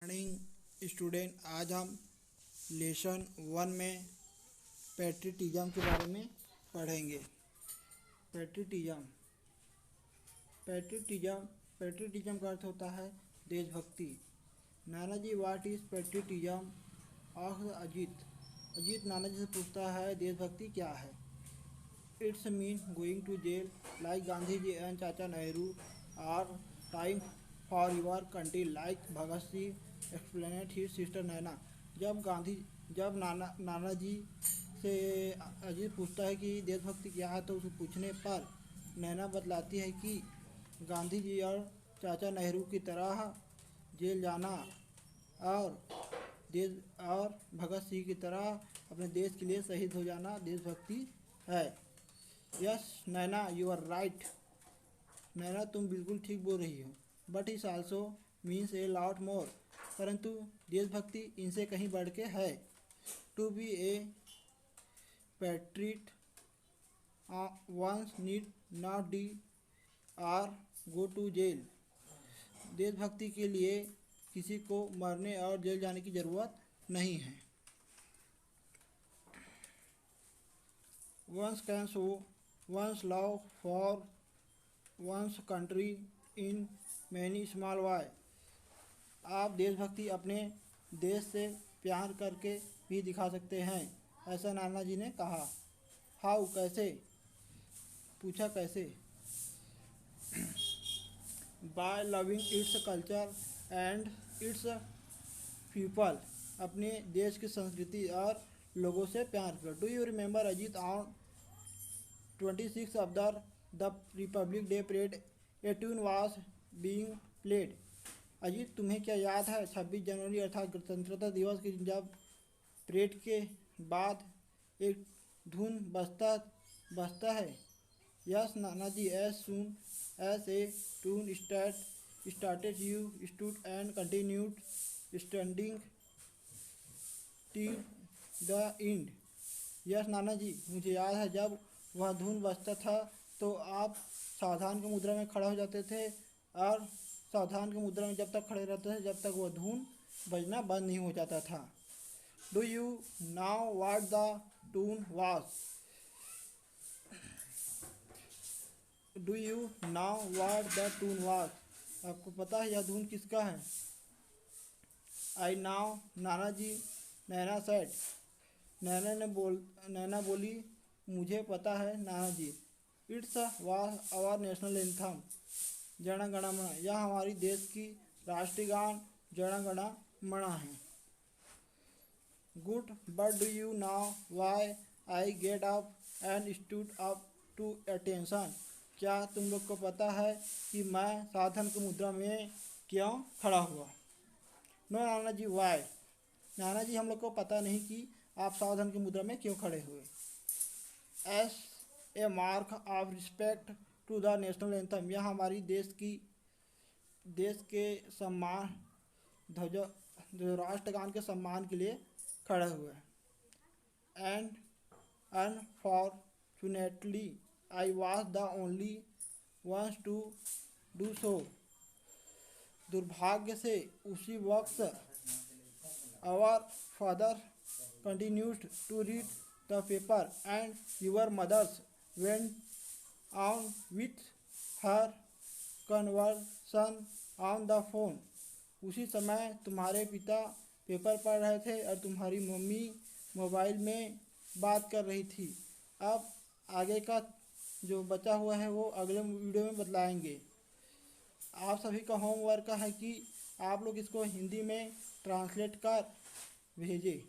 Morning student. आज हम lesson 1 में पैट्रियटिज्म के बारे में पढ़ेंगे। पैट्रियटिज्म पैट्रियटिज्म पैट्रियटिज्म का अर्थ होता है देशभक्ति। Nanaji what is patriotism? Asked Ajit Nanaji से पूछता है देशभक्ति क्या है। It's mean going to jail like Gandhi ji and Chacha Nehru or time for your country like Bhagat Singh explained his sister Naina. जब नानाजी से अजीत पूछता है कि देशभक्ति क्या है, तो उसे पूछने पर नैना बतलाती है कि गांधी जी और चाचा नेहरू की तरह जेल जाना और भगत सिंह की तरह अपने देश के लिए शहीद हो जाना देशभक्ति है। Yes Naina, you are right. Naina, तुम बिल्कुल ठीक बोल रही हो। But is also means a lot more. परंतु देशभक्ति इनसे कहीं बढ़ के है। To be a patriot one's need not die or go to jail. देशभक्ति के लिए किसी को मरने और जेल जाने की ज़रूरत नहीं है। One's can show one's love for one's country in many small way. आप देशभक्ति अपने देश से प्यार करके भी दिखा सकते हैं, ऐसा नाना जी ने कहा। हाउ, कैसे? पूछा कैसे? By loving its culture and its people. अपने देश की संस्कृति और लोगों से प्यार करो। Do you remember Ajit on 26 of the republic day parade a tune was being played. Ajit, तुम्हें क्या याद है 26 जनवरी अर्थात गणतंत्रता दिवस के जब परेड के बाद एक धुन बजता है? Yes Nanaji, as soon as a tune started you stood and continued standing till the end. Yes Nanaji, मुझे याद है जब वह धुन बजता था तो आप सावधान की मुद्रा में खड़े हो जाते थे और सावधान की मुद्रा में जब तक खड़े रहते थे जब तक वह धुन बजना बंद नहीं हो जाता था। Do you now what the tune was? Do you now what the tune was? आपको पता है यह धुन किसका है? I now Nanaji, Naina said. नैना बोली, मुझे पता है नानाजी। It's was our national anthem Jana Gana मन। यह हमारी देश की राष्ट्रीय गान जन गण मन है। Good, but do you know why I get up and stood up to attention. क्या तुम लोग को पता है कि मैं सावधान की मुद्रा में क्यों खड़ा हुआ? No Nanaji, why? नानाजी, हम लोग को पता नहीं कि आप सावधान की मुद्रा में क्यों खड़े हुए। As a mark of respect to the national anthem. यह हमारी देश के सम्मान जो राष्ट्रगान के सम्मान के लिए खड़े हुए। And unfortunately I was the only ones to do so. दुर्भाग्य से उसी वक्त our father continued to read the paper and your mothers went on with her conversation on the phone. उसी समय तुम्हारे पिता पेपर पढ़ रहे थे और तुम्हारी मम्मी मोबाइल में बात कर रही थी। अब आगे का जो बचा हुआ है वो अगले वीडियो में बतलाएंगे। आप सभी का होमवर्क है कि आप लोग इसको हिंदी में ट्रांसलेट कर भेजें।